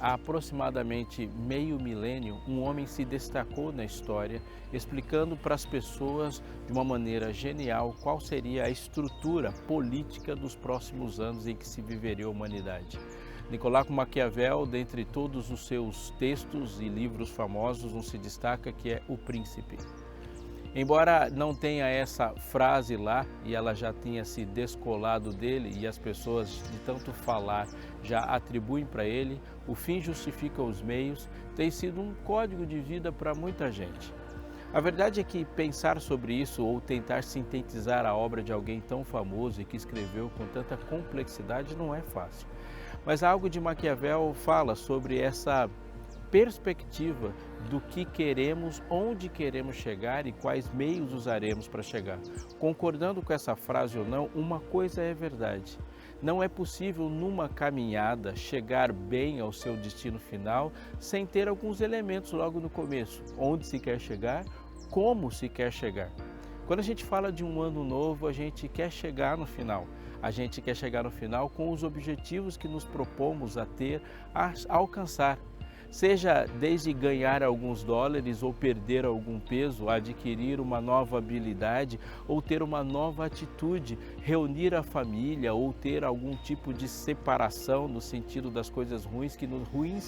Há aproximadamente meio milênio, um homem se destacou na história, explicando para as pessoas de uma maneira genial qual seria a estrutura política dos próximos anos em que se viveria a humanidade. Nicolau Maquiavel, dentre todos os seus textos e livros famosos, um se destaca que é O Príncipe. Embora não tenha essa frase lá, e ela já tinha se descolado dele e as pessoas de tanto falar já atribuem para ele, o fim justifica os meios, tem sido um código de vida para muita gente. A verdade é que pensar sobre isso ou tentar sintetizar a obra de alguém tão famoso e que escreveu com tanta complexidade não é fácil. Mas algo de Maquiavel fala sobre essa perspectiva do que queremos, onde queremos chegar e quais meios usaremos para chegar. Concordando com essa frase ou não, uma coisa é verdade. Não é possível numa caminhada chegar bem ao seu destino final sem ter alguns elementos logo no começo. Onde se quer chegar, como se quer chegar. Quando a gente fala de um ano novo, a gente quer chegar no final. A gente quer chegar no final com os objetivos que nos propomos a ter, a alcançar. Seja desde ganhar alguns dólares ou perder algum peso, adquirir uma nova habilidade ou ter uma nova atitude, reunir a família ou ter algum tipo de separação no sentido das coisas ruins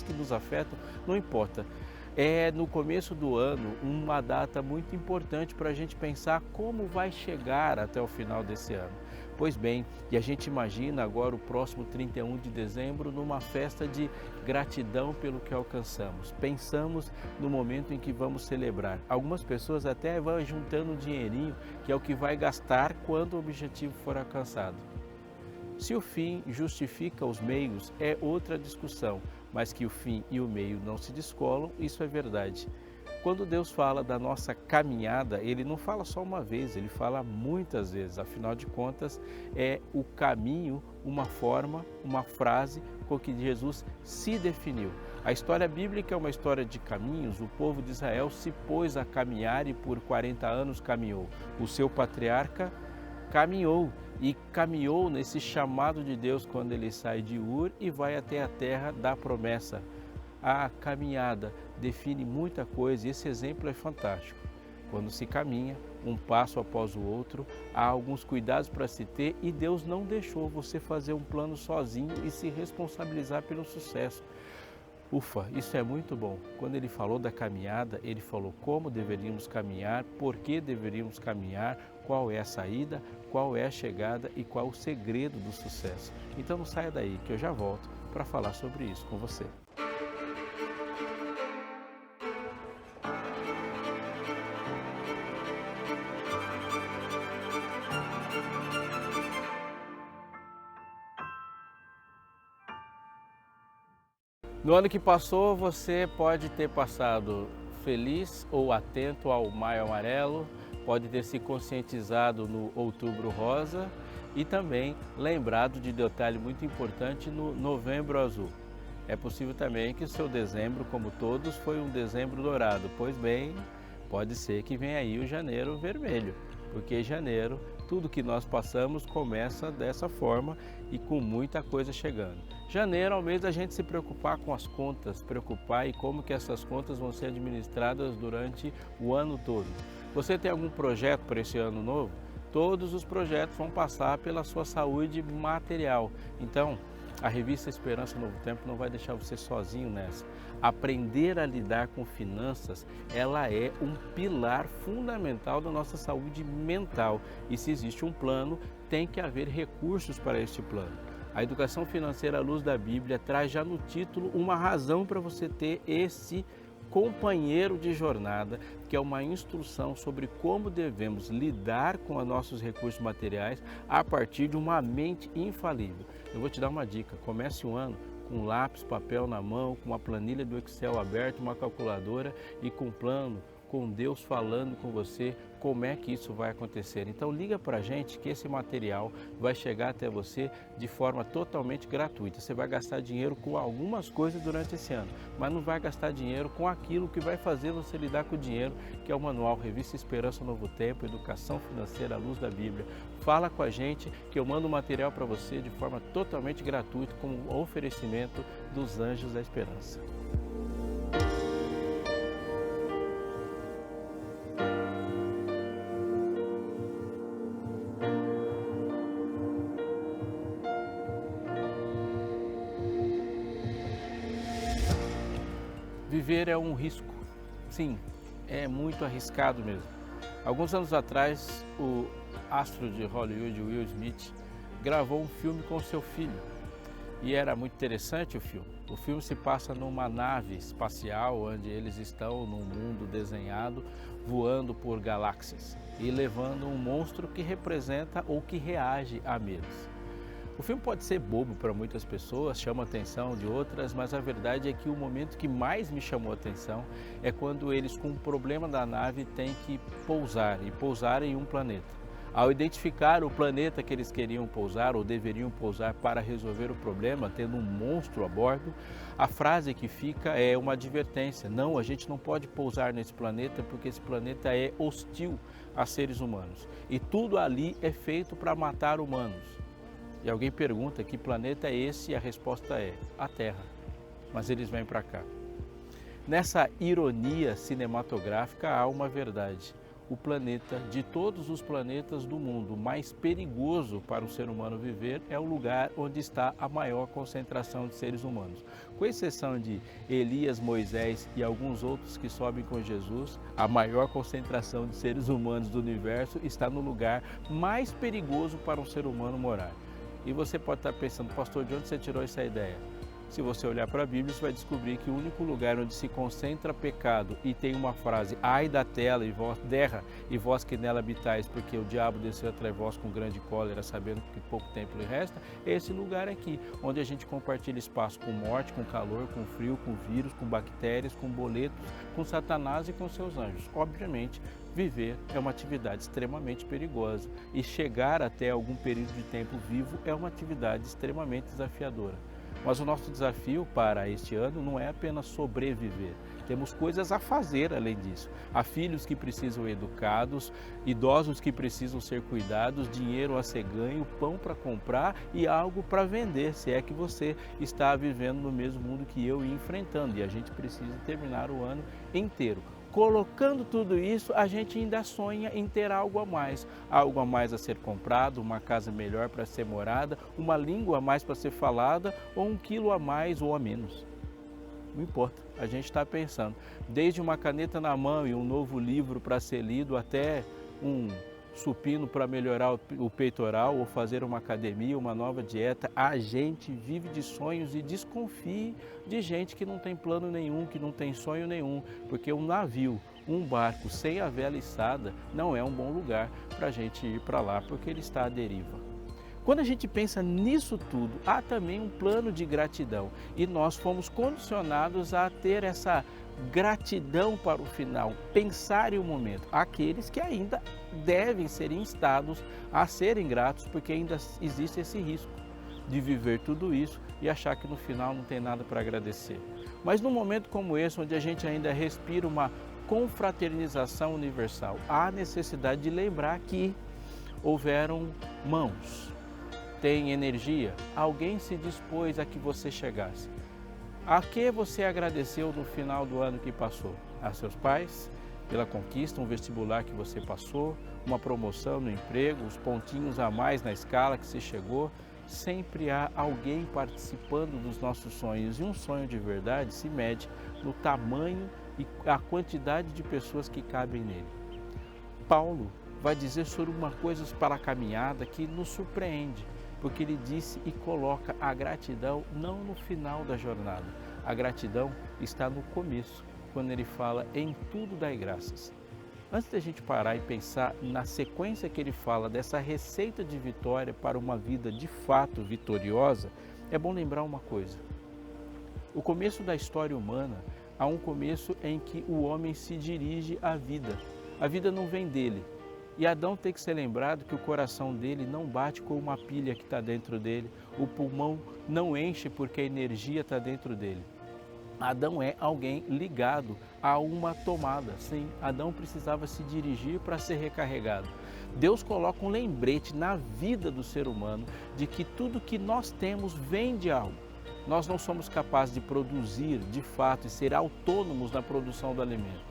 que nos afetam, não importa. É no começo do ano uma data muito importante para a gente pensar como vai chegar até o final desse ano. Pois bem, e a gente imagina agora o próximo 31 de dezembro numa festa de gratidão pelo que alcançamos. Pensamos no momento em que vamos celebrar. Algumas pessoas até vão juntando um dinheirinho, que é o que vai gastar quando o objetivo for alcançado. Se o fim justifica os meios, é outra discussão, mas que o fim e o meio não se descolam, isso é verdade. Quando Deus fala da nossa caminhada, Ele não fala só uma vez, Ele fala muitas vezes. Afinal de contas, é o caminho, uma forma, uma frase com que Jesus se definiu. A história bíblica é uma história de caminhos. O povo de Israel se pôs a caminhar e por 40 anos caminhou. O seu patriarca caminhou nesse chamado de Deus quando ele sai de Ur e vai até a terra da promessa. A caminhada define muita coisa e esse exemplo é fantástico. Quando se caminha, um passo após o outro, há alguns cuidados para se ter e Deus não deixou você fazer um plano sozinho e se responsabilizar pelo sucesso. Ufa, isso é muito bom. Quando ele falou da caminhada, ele falou como deveríamos caminhar, por que deveríamos caminhar, qual é a saída, qual é a chegada e qual o segredo do sucesso. Então não saia daí que eu já volto para falar sobre isso com você. No ano que passou, você pode ter passado feliz ou atento ao Maio Amarelo, pode ter se conscientizado no Outubro Rosa e também lembrado de detalhe muito importante no Novembro Azul. É possível também que o seu dezembro, como todos, foi um dezembro dourado. Pois bem, pode ser que venha aí o Janeiro Vermelho, porque em janeiro tudo que nós passamos começa dessa forma e com muita coisa chegando. Janeiro é o mês da gente se preocupar com as contas, preocupar e como que essas contas vão ser administradas durante o ano todo. Você tem algum projeto para esse ano novo? Todos os projetos vão passar pela sua saúde material. Então, a revista Esperança Novo Tempo não vai deixar você sozinho nessa. Aprender a lidar com finanças, ela é um pilar fundamental da nossa saúde mental. E se existe um plano, tem que haver recursos para este plano. A educação financeira à luz da Bíblia traz já no título uma razão para você ter esse companheiro de jornada, que é uma instrução sobre como devemos lidar com os nossos recursos materiais a partir de uma mente infalível. Eu vou te dar uma dica, comece o ano com lápis, papel na mão, com uma planilha do Excel aberta, uma calculadora e com um plano, com Deus falando com você como é que isso vai acontecer. Então liga para a gente que esse material vai chegar até você de forma totalmente gratuita. Você vai gastar dinheiro com algumas coisas durante esse ano, mas não vai gastar dinheiro com aquilo que vai fazer você lidar com o dinheiro, que é o manual Revista Esperança Novo Tempo, Educação Financeira à Luz da Bíblia. Fala com a gente que eu mando o material para você de forma totalmente gratuita, como oferecimento dos Anjos da Esperança. Viver é um risco, sim, é muito arriscado mesmo. Alguns anos atrás, o astro de Hollywood, Will Smith, gravou um filme com seu filho e era muito interessante o filme. O filme se passa numa nave espacial onde eles estão num mundo desenhado, voando por galáxias e levando um monstro que representa ou que reage a medos. O filme pode ser bobo para muitas pessoas, chama a atenção de outras, mas a verdade é que o momento que mais me chamou a atenção é quando eles, com um problema da nave, têm que pousar em um planeta. Ao identificar o planeta que eles queriam pousar ou deveriam pousar para resolver o problema, tendo um monstro a bordo, a frase que fica é uma advertência: não, a gente não pode pousar nesse planeta porque esse planeta é hostil a seres humanos e tudo ali é feito para matar humanos. E alguém pergunta que planeta é esse e a resposta é a Terra, mas eles vêm para cá. Nessa ironia cinematográfica há uma verdade. O planeta, de todos os planetas do mundo, mais perigoso para o ser humano viver é o lugar onde está a maior concentração de seres humanos. Com exceção de Elias, Moisés e alguns outros que sobem com Jesus, a maior concentração de seres humanos do universo está no lugar mais perigoso para um ser humano morar. E você pode estar pensando: pastor, de onde você tirou essa ideia? Se você olhar para a Bíblia, você vai descobrir que o único lugar onde se concentra pecado e tem uma frase: ai da terra e vós que nela habitais, porque o diabo desceu atrás de vós com grande cólera, sabendo que pouco tempo lhe resta, esse lugar aqui, onde a gente compartilha espaço com morte, com calor, com frio, com vírus, com bactérias, com boletos, com Satanás e com seus anjos. Obviamente, viver é uma atividade extremamente perigosa e chegar até algum período de tempo vivo é uma atividade extremamente desafiadora. Mas o nosso desafio para este ano não é apenas sobreviver. Temos coisas a fazer além disso. Há filhos que precisam ser educados, idosos que precisam ser cuidados, dinheiro a ser ganho, pão para comprar e algo para vender, se é que você está vivendo no mesmo mundo que eu e enfrentando. E a gente precisa terminar o ano inteiro. Colocando tudo isso, a gente ainda sonha em ter algo a mais a ser comprado, uma casa melhor para ser morada, uma língua a mais para ser falada ou 1 quilo a mais ou a menos. Não importa, a gente está pensando, desde uma caneta na mão e um novo livro para ser lido até um supino para melhorar o peitoral ou fazer uma academia, uma nova dieta. A gente vive de sonhos e desconfie de gente que não tem plano nenhum, que não tem sonho nenhum, porque um navio, um barco sem a vela içada não é um bom lugar para a gente ir para lá, porque ele está à deriva. Quando a gente pensa nisso tudo, há também um plano de gratidão e nós fomos condicionados a ter essa gratidão para o final, pensar em um momento. Aqueles que ainda devem ser instados a serem gratos, porque ainda existe esse risco de viver tudo isso e achar que no final não tem nada para agradecer. Mas num momento como esse, onde a gente ainda respira uma confraternização universal, há necessidade de lembrar que houveram mãos, tem energia, alguém se dispôs a que você chegasse. A que você agradeceu no final do ano que passou? A seus pais, pela conquista, um vestibular que você passou, uma promoção no emprego, os pontinhos a mais na escala que você chegou. Sempre há alguém participando dos nossos sonhos e um sonho de verdade se mede no tamanho e a quantidade de pessoas que cabem nele. Paulo vai dizer sobre uma coisa para a caminhada que nos surpreende, porque ele disse e coloca a gratidão não no final da jornada. A gratidão está no começo, quando ele fala em tudo dai graças. Antes da gente parar e pensar na sequência que ele fala dessa receita de vitória para uma vida de fato vitoriosa, é bom lembrar uma coisa. O começo da história humana, há um começo em que o homem se dirige à vida. A vida não vem dele. E Adão tem que ser lembrado que o coração dele não bate com uma pilha que está dentro dele, o pulmão não enche porque a energia está dentro dele. Adão é alguém ligado a uma tomada. Sim, Adão precisava se dirigir para ser recarregado. Deus coloca um lembrete na vida do ser humano de que tudo que nós temos vem de algo. Nós não somos capazes de produzir de fato e ser autônomos na produção do alimento.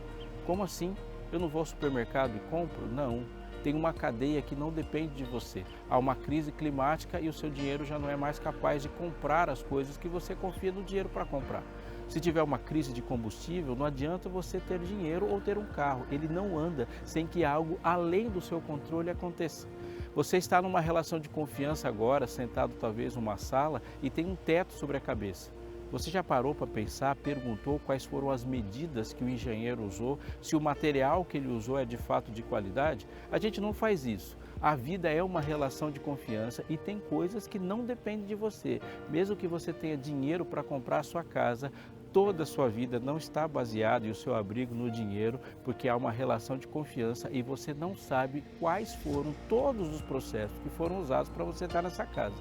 Como assim? Eu não vou ao supermercado e compro? Não. Tem uma cadeia que não depende de você. Há uma crise climática e o seu dinheiro já não é mais capaz de comprar as coisas que você confia no dinheiro para comprar. Se tiver uma crise de combustível, não adianta você ter dinheiro ou ter um carro. Ele não anda sem que algo além do seu controle aconteça. Você está numa relação de confiança agora, sentado talvez numa sala e tem um teto sobre a cabeça. Você já parou para pensar, perguntou quais foram as medidas que o engenheiro usou, se o material que ele usou é de fato de qualidade? A gente não faz isso. A vida é uma relação de confiança e tem coisas que não dependem de você. Mesmo que você tenha dinheiro para comprar a sua casa, toda a sua vida não está baseada e o seu abrigo no dinheiro, porque há uma relação de confiança e você não sabe quais foram todos os processos que foram usados para você estar nessa casa.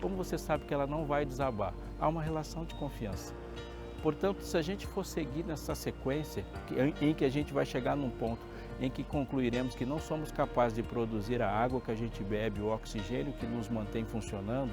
Como você sabe que ela não vai desabar? Há uma relação de confiança. Portanto, se a gente for seguir nessa sequência, em que a gente vai chegar num ponto em que concluiremos que não somos capazes de produzir a água que a gente bebe, o oxigênio que nos mantém funcionando,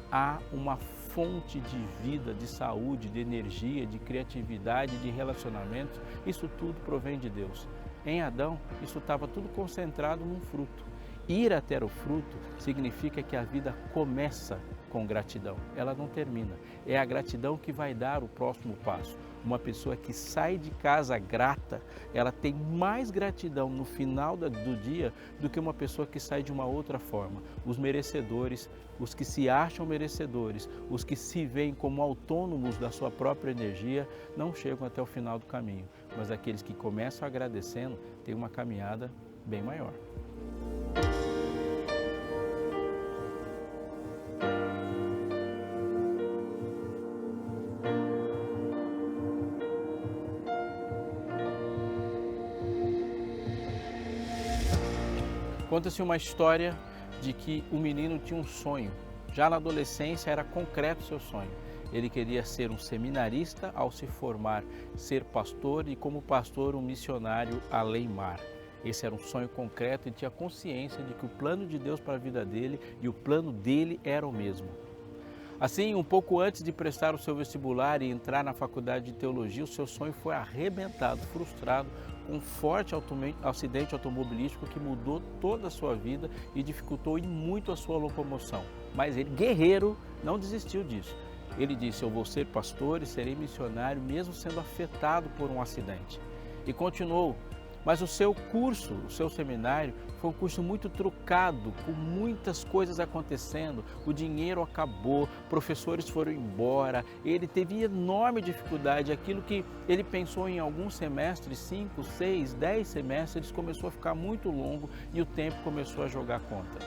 há uma fonte de vida, de saúde, de energia, de criatividade, de relacionamentos. Isso tudo provém de Deus. Em Adão, isso estava tudo concentrado num fruto. Ir até o fruto significa que a vida começa com gratidão, ela não termina. É a gratidão que vai dar o próximo passo. Uma pessoa que sai de casa grata, ela tem mais gratidão no final do dia do que uma pessoa que sai de uma outra forma. Os merecedores, os que se acham merecedores, os que se veem como autônomos da sua própria energia, não chegam até o final do caminho. Mas aqueles que começam agradecendo têm uma caminhada bem maior. Conta-se uma história de que o menino tinha um sonho. Já na adolescência era concreto o seu sonho. Ele queria ser um seminarista ao se formar, ser pastor e como pastor um missionário além-mar. Esse era um sonho concreto e tinha consciência de que o plano de Deus para a vida dele e o plano dele era o mesmo. Assim, um pouco antes de prestar o seu vestibular e entrar na faculdade de teologia, o seu sonho foi arrebentado, frustrado, com um forte acidente automobilístico que mudou toda a sua vida e dificultou muito a sua locomoção. Mas ele, guerreiro, não desistiu disso. Ele disse: eu vou ser pastor e serei missionário mesmo sendo afetado por um acidente. E continuou. Mas o seu curso, o seu seminário, foi um curso muito trucado, com muitas coisas acontecendo. O dinheiro acabou, professores foram embora, ele teve enorme dificuldade. Aquilo que ele pensou em alguns semestres, 5, 6, 10 semestres, começou a ficar muito longo e o tempo começou a jogar contra.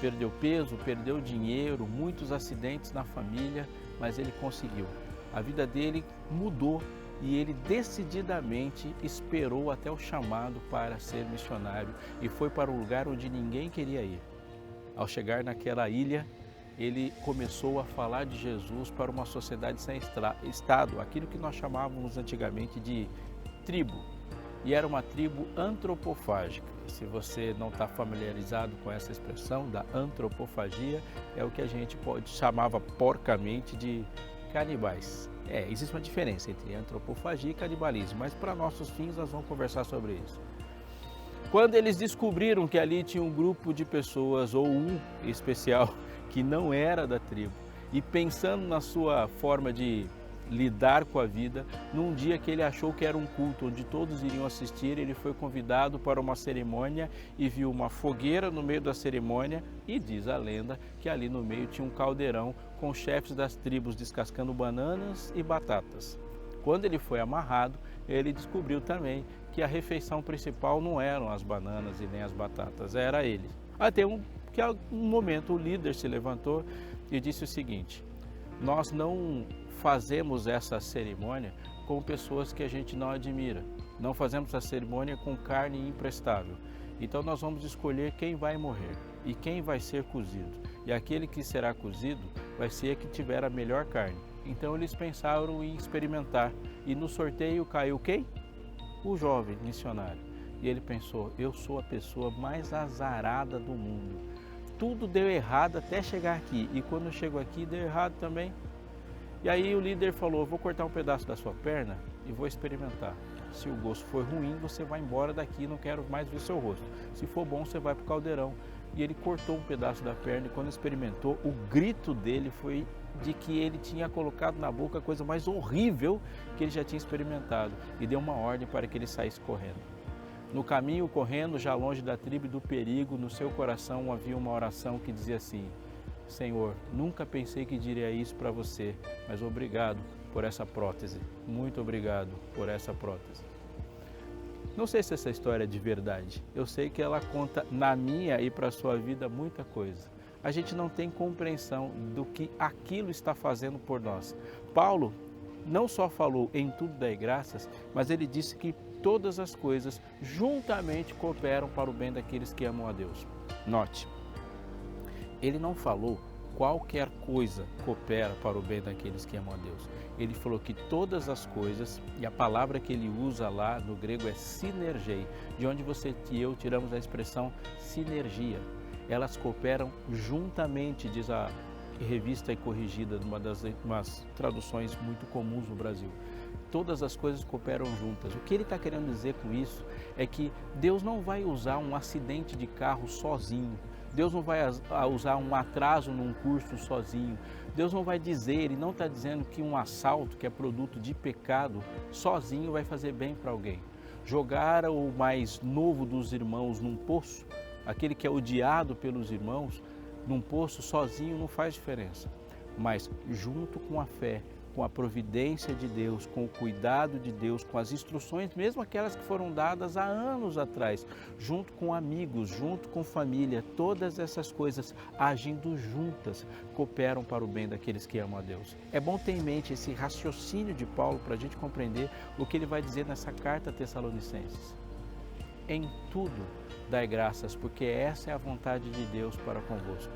Perdeu peso, perdeu dinheiro, muitos acidentes na família, mas ele conseguiu. A vida dele mudou. E ele decididamente esperou até o chamado para ser missionário e foi para um lugar onde ninguém queria ir. Ao chegar naquela ilha, ele começou a falar de Jesus para uma sociedade sem Estado, aquilo que nós chamávamos antigamente de tribo. E era uma tribo antropofágica. Se você não está familiarizado com essa expressão da antropofagia, é o que a gente chamava porcamente de canibais. Existe uma diferença entre antropofagia e canibalismo, mas para nossos fins nós vamos conversar sobre isso. Quando eles descobriram que ali tinha um grupo de pessoas, ou um especial, que não era da tribo, e pensando na sua forma de lidar com a vida, num dia que ele achou que era um culto onde todos iriam assistir, ele foi convidado para uma cerimônia e viu uma fogueira no meio da cerimônia e diz a lenda que ali no meio tinha um caldeirão com os chefes das tribos descascando bananas e batatas. Quando ele foi amarrado, ele descobriu também que a refeição principal não eram as bananas e nem as batatas, era ele. Até um momento o líder se levantou e disse o seguinte: nós não fazemos essa cerimônia com pessoas que a gente não admira. Não fazemos a cerimônia com carne imprestável. Então nós vamos escolher quem vai morrer e quem vai ser cozido. E aquele que será cozido vai ser que tiver a melhor carne. Então eles pensaram em experimentar. E no sorteio caiu quem? O jovem missionário. E ele pensou, eu sou a pessoa mais azarada do mundo. Tudo deu errado até chegar aqui. E quando eu chego aqui, deu errado também. E aí o líder falou, vou cortar um pedaço da sua perna e vou experimentar. Se o gosto for ruim, você vai embora daqui, não quero mais ver seu rosto. Se for bom, você vai para o caldeirão. E ele cortou um pedaço da perna e quando experimentou, o grito dele foi de que ele tinha colocado na boca a coisa mais horrível que ele já tinha experimentado. E deu uma ordem para que ele saísse correndo. No caminho, correndo, já longe da tribo e do perigo, no seu coração havia uma oração que dizia assim, Senhor, nunca pensei que diria isso para você, mas obrigado por essa prótese. Muito obrigado por essa prótese. Não sei se essa história é de verdade. Eu sei que ela conta na minha e para a sua vida muita coisa. A gente não tem compreensão do que aquilo está fazendo por nós. Paulo não só falou em tudo dai graças, mas ele disse que todas as coisas juntamente cooperam para o bem daqueles que amam a Deus. Note, ele não falou qualquer coisa coopera para o bem daqueles que amam a Deus. Ele falou que todas as coisas, e a palavra que ele usa lá no grego é sinergei, de onde você e eu tiramos a expressão sinergia. Elas cooperam juntamente, diz a revista e corrigida, umas traduções muito comuns no Brasil. Todas as coisas cooperam juntas. O que ele está querendo dizer com isso é que Deus não vai usar um acidente de carro sozinho. Deus não vai usar um atraso num curso sozinho. Deus não vai dizer, Ele não está dizendo que um assalto, que é produto de pecado, sozinho vai fazer bem para alguém. Jogar o mais novo dos irmãos num poço, aquele que é odiado pelos irmãos, num poço sozinho não faz diferença. Mas junto com a fé, com a providência de Deus, com o cuidado de Deus, com as instruções, mesmo aquelas que foram dadas há anos atrás, junto com amigos, junto com família, todas essas coisas agindo juntas, cooperam para o bem daqueles que amam a Deus. É bom ter em mente esse raciocínio de Paulo para a gente compreender o que ele vai dizer nessa carta a Tessalonicenses. Em tudo dai graças, porque essa é a vontade de Deus para convosco.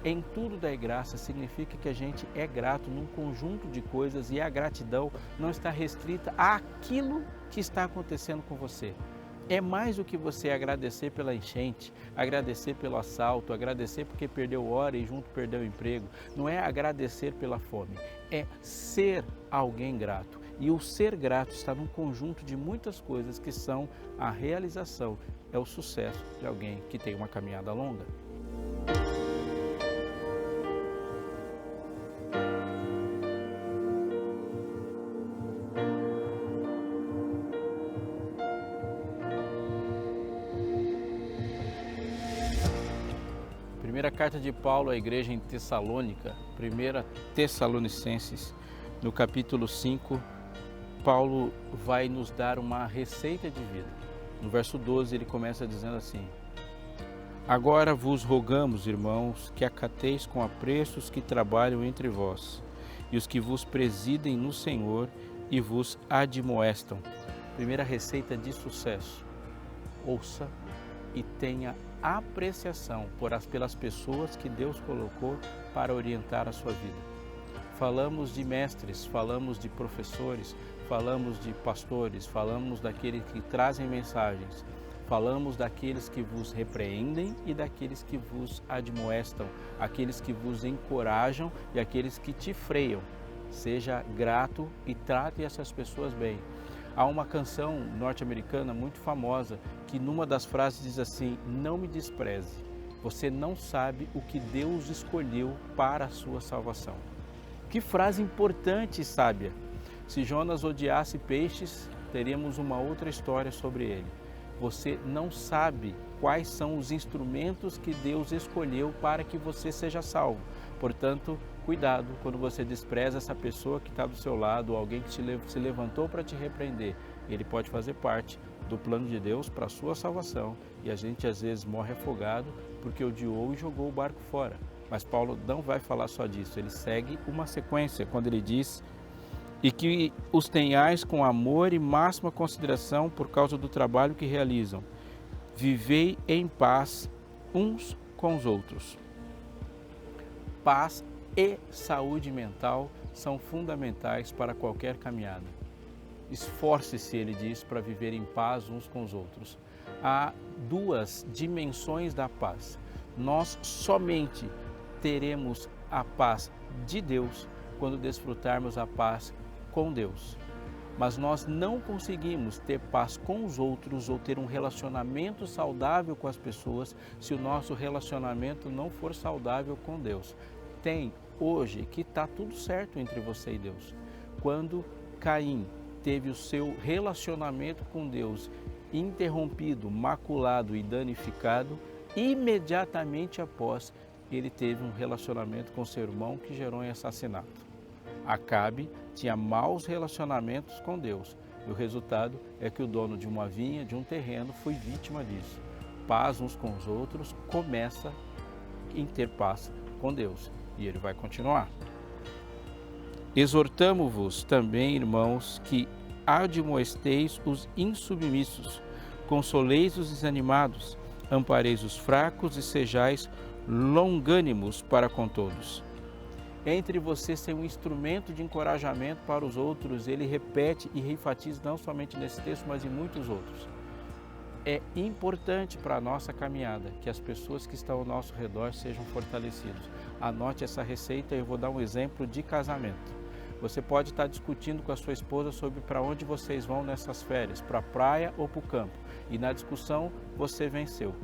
Em tudo dai graça significa que a gente é grato num conjunto de coisas e a gratidão não está restrita àquilo que está acontecendo com você. É mais do que você agradecer pela enchente, agradecer pelo assalto, agradecer porque perdeu hora e junto perdeu o emprego. Não é agradecer pela fome, é ser alguém grato. E o ser grato está num conjunto de muitas coisas que são a realização, é o sucesso de alguém que tem uma caminhada longa. Primeira carta de Paulo à igreja em Tessalônica, 1 Tessalonicenses, no capítulo 5, Paulo vai nos dar uma receita de vida. No verso 12 ele começa dizendo assim, agora vos rogamos, irmãos, que acateis com apreço os que trabalham entre vós, e os que vos presidem no Senhor e vos admoestam. Primeira receita de sucesso, ouça e tenha apreciação pelas pessoas que Deus colocou para orientar a sua vida. Falamos de mestres, falamos de professores, falamos de pastores, falamos daqueles que trazem mensagens, falamos daqueles que vos repreendem e daqueles que vos admoestam, aqueles que vos encorajam e aqueles que te freiam. Seja grato e trate essas pessoas bem. Há uma canção norte-americana muito famosa que numa das frases diz assim, não me despreze, você não sabe o que Deus escolheu para a sua salvação. Que frase importante e sábia. Se Jonas odiasse peixes, teríamos uma outra história sobre ele. Você não sabe quais são os instrumentos que Deus escolheu para que você seja salvo. Portanto, cuidado quando você despreza essa pessoa que está do seu lado, ou alguém que se levantou para te repreender. Ele pode fazer parte do plano de Deus para a sua salvação e a gente às vezes morre afogado porque odiou e jogou o barco fora. Mas Paulo não vai falar só disso, ele segue uma sequência quando ele diz e que os tenhais com amor e máxima consideração por causa do trabalho que realizam. Vivei em paz uns com os outros. Paz e saúde mental são fundamentais para qualquer caminhada. Esforce-se, ele diz, para viver em paz uns com os outros. Há duas dimensões da paz. Nós somente teremos a paz de Deus quando desfrutarmos a paz com Deus. Mas nós não conseguimos ter paz com os outros ou ter um relacionamento saudável com as pessoas se o nosso relacionamento não for saudável com Deus. Tem hoje que está tudo certo entre você e Deus. Quando Caim teve o seu relacionamento com Deus interrompido, maculado e danificado, imediatamente após ele teve um relacionamento com seu irmão que gerou em assassinato. Acabe tinha maus relacionamentos com Deus e o resultado é que o dono de uma vinha, de um terreno, foi vítima disso. Paz uns com os outros começa em ter paz com Deus e ele vai continuar. Exortamo-vos também, irmãos, que admoesteis os insubmissos, consoleis os desanimados, ampareis os fracos e sejais longânimos para com todos. Entre vocês tem um instrumento de encorajamento para os outros, ele repete e enfatiza não somente nesse texto, mas em muitos outros. É importante para a nossa caminhada que as pessoas que estão ao nosso redor sejam fortalecidas. Anote essa receita e eu vou dar um exemplo de casamento. Você pode estar discutindo com a sua esposa sobre para onde vocês vão nessas férias, para a praia ou para o campo. E na discussão você venceu.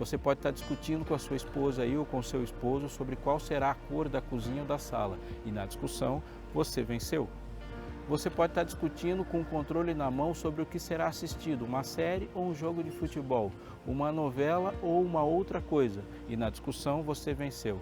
Você pode estar discutindo com a sua esposa aí ou com o seu esposo sobre qual será a cor da cozinha ou da sala. E na discussão você venceu. Você pode estar discutindo com o controle na mão sobre o que será assistido, uma série ou um jogo de futebol, uma novela ou uma outra coisa. E na discussão você venceu.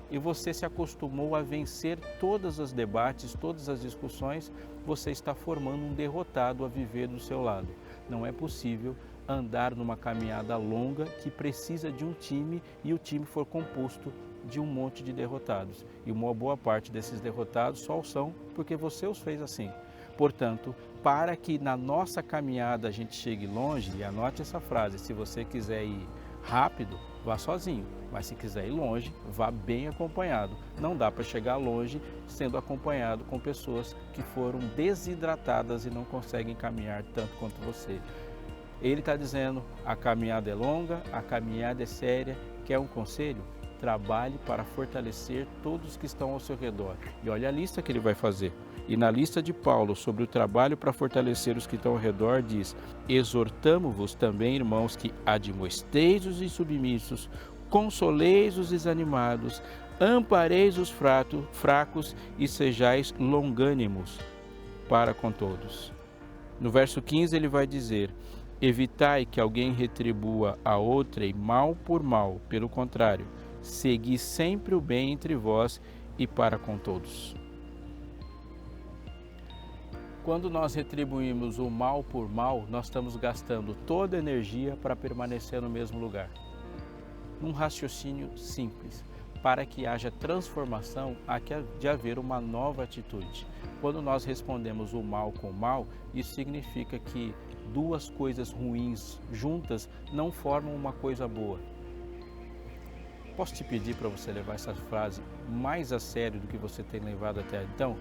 E você se acostumou a vencer todos os debates, todas as discussões, você está formando um derrotado a viver do seu lado. Não é possível andar numa caminhada longa que precisa de um time e o time for composto de um monte de derrotados. E uma boa parte desses derrotados só são porque você os fez assim. Portanto, para que na nossa caminhada a gente chegue longe, e anote essa frase, se você quiser ir rápido, vá sozinho, mas se quiser ir longe, vá bem acompanhado. Não dá para chegar longe sendo acompanhado com pessoas que foram desidratadas e não conseguem caminhar tanto quanto você. Ele está dizendo, a caminhada é longa, a caminhada é séria. Quer um conselho? Trabalhe para fortalecer todos que estão ao seu redor. E olha a lista que ele vai fazer. E na lista de Paulo sobre o trabalho para fortalecer os que estão ao redor, diz: exortamo-vos também, irmãos, que admoesteis os insubmissos, consoleis os desanimados, ampareis os fracos e sejais longânimos para com todos. No verso 15 ele vai dizer: evitai que alguém retribua a outrem mal por mal, pelo contrário, segui sempre o bem entre vós e para com todos. Quando nós retribuímos o mal por mal, nós estamos gastando toda a energia para permanecer no mesmo lugar. Num raciocínio simples, para que haja transformação, há de haver uma nova atitude. Quando nós respondemos o mal com o mal, isso significa que duas coisas ruins juntas não formam uma coisa boa. Posso te pedir para você levar essa frase mais a sério do que você tem levado até então?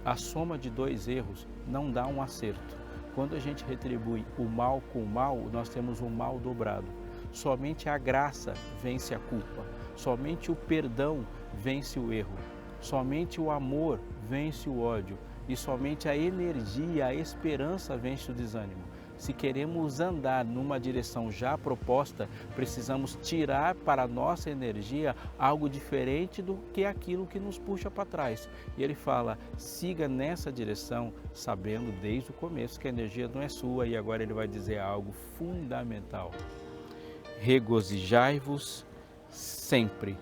A soma de dois erros não dá um acerto. Quando a gente retribui o mal com o mal, nós temos um mal dobrado. Somente a graça vence a culpa. Somente o perdão vence o erro. Somente o amor vence o ódio. E somente a energia, a esperança vence o desânimo. Se queremos andar numa direção já proposta, precisamos tirar para a nossa energia algo diferente do que aquilo que nos puxa para trás. E ele fala, siga nessa direção, sabendo desde o começo que a energia não é sua. E agora ele vai dizer algo fundamental. Regozijai-vos sempre.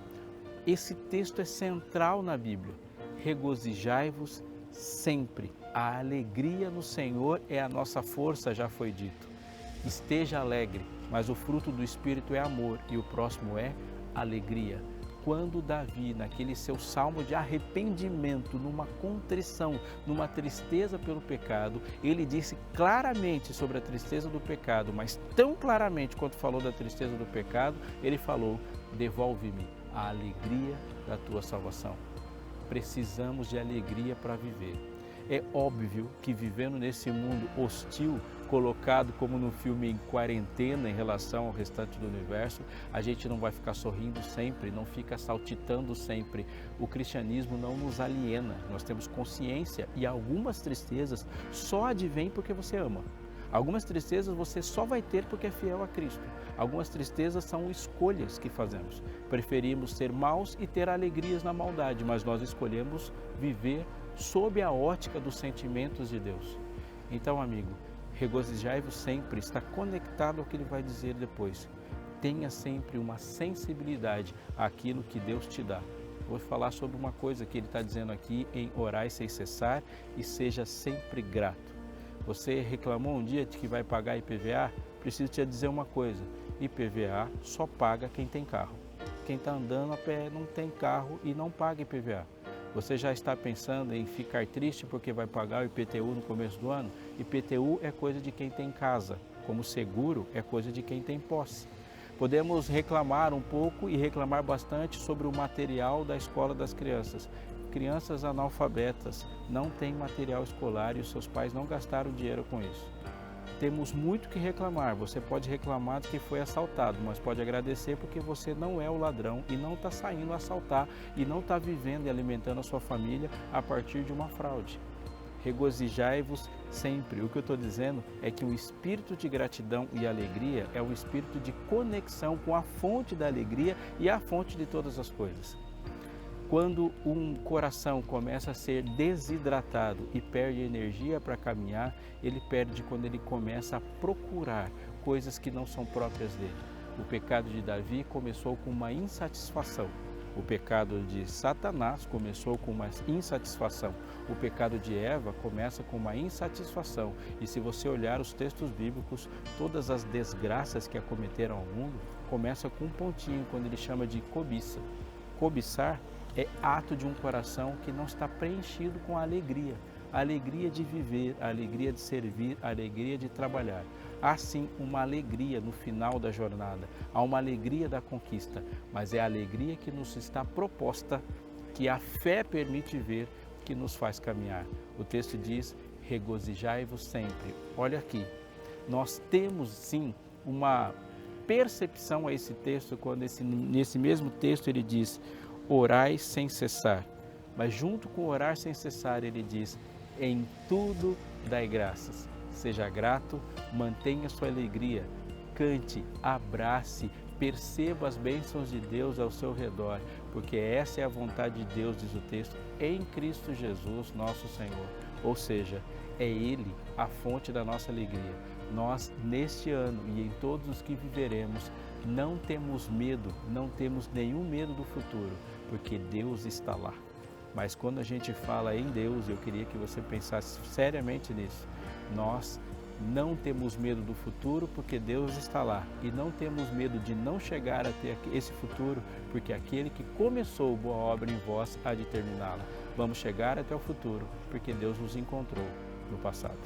Esse texto é central na Bíblia. Regozijai-vos sempre. A alegria no Senhor é a nossa força, já foi dito. Esteja alegre, mas o fruto do Espírito é amor e o próximo é alegria. quando Davi, naquele seu salmo de arrependimento, numa contrição, numa tristeza pelo pecado, ele disse claramente sobre a tristeza do pecado, mas tão claramente quanto falou da tristeza do pecado, ele falou: devolve-me a alegria da tua salvação. Precisamos de alegria para viver. É óbvio que vivendo nesse mundo hostil, colocado como no filme em quarentena em relação ao restante do universo, a gente não vai ficar sorrindo sempre, não fica saltitando sempre. O cristianismo não nos aliena, nós temos consciência e algumas tristezas só advêm porque você ama. Algumas tristezas você só vai ter porque é fiel a Cristo. Algumas tristezas são escolhas que fazemos. Preferimos ser maus e ter alegrias na maldade, mas nós escolhemos viver sob a ótica dos sentimentos de Deus. Então, amigo, regozijai-vos sempre, está conectado ao que ele vai dizer depois. Tenha sempre uma sensibilidade àquilo que Deus te dá. Vou falar sobre uma coisa que ele está dizendo aqui em orai sem cessar e seja sempre grato. Você reclamou um dia de que vai pagar IPVA? Preciso te dizer uma coisa, IPVA só paga quem tem carro. Quem está andando a pé não tem carro e não paga IPVA. Você já está pensando em ficar triste porque vai pagar o IPTU no começo do ano? IPTU é coisa de quem tem casa, como seguro é coisa de quem tem posse. Podemos reclamar um pouco e reclamar bastante sobre o material da escola das crianças. Crianças analfabetas não têm material escolar e os seus pais não gastaram dinheiro com isso. Temos muito que reclamar. Você pode reclamar de que foi assaltado, mas pode agradecer porque você não é o ladrão e não está saindo a assaltar e não está vivendo e alimentando a sua família a partir de uma fraude. Regozijai-vos sempre. O que eu estou dizendo é que o espírito de gratidão e alegria é um espírito de conexão com a fonte da alegria e a fonte de todas as coisas. Quando um coração começa a ser desidratado e perde energia para caminhar, ele perde quando ele começa a procurar coisas que não são próprias dele. O pecado de Davi começou com uma insatisfação. O pecado de Satanás começou com uma insatisfação. O pecado de Eva começa com uma insatisfação. E se você olhar os textos bíblicos, todas as desgraças que acometeram ao mundo começam com um pontinho, quando ele chama de cobiça. Cobiçar é ato de um coração que não está preenchido com a alegria de viver, a alegria de servir, a alegria de trabalhar. Há sim uma alegria no final da jornada, há uma alegria da conquista, mas é a alegria que nos está proposta, que a fé permite ver, que nos faz caminhar. O texto diz: regozijai-vos sempre. Olha aqui, nós temos sim uma percepção a esse texto, quando nesse mesmo texto ele diz: orai sem cessar, mas junto com orar sem cessar ele diz: em tudo dai graças, seja grato, mantenha sua alegria, cante, abrace, perceba as bênçãos de Deus ao seu redor, porque essa é a vontade de Deus, diz o texto, em Cristo Jesus nosso Senhor. Ou seja, é Ele a fonte da nossa alegria. Nós, neste ano e em todos os que viveremos, não temos medo, não temos nenhum medo do futuro, porque Deus está lá. Mas quando a gente fala em Deus, eu queria que você pensasse seriamente nisso. Nós não temos medo do futuro porque Deus está lá. E não temos medo de não chegar a ter esse futuro, porque aquele que começou boa obra em vós há de terminá-la. Vamos chegar até o futuro, porque Deus nos encontrou no passado.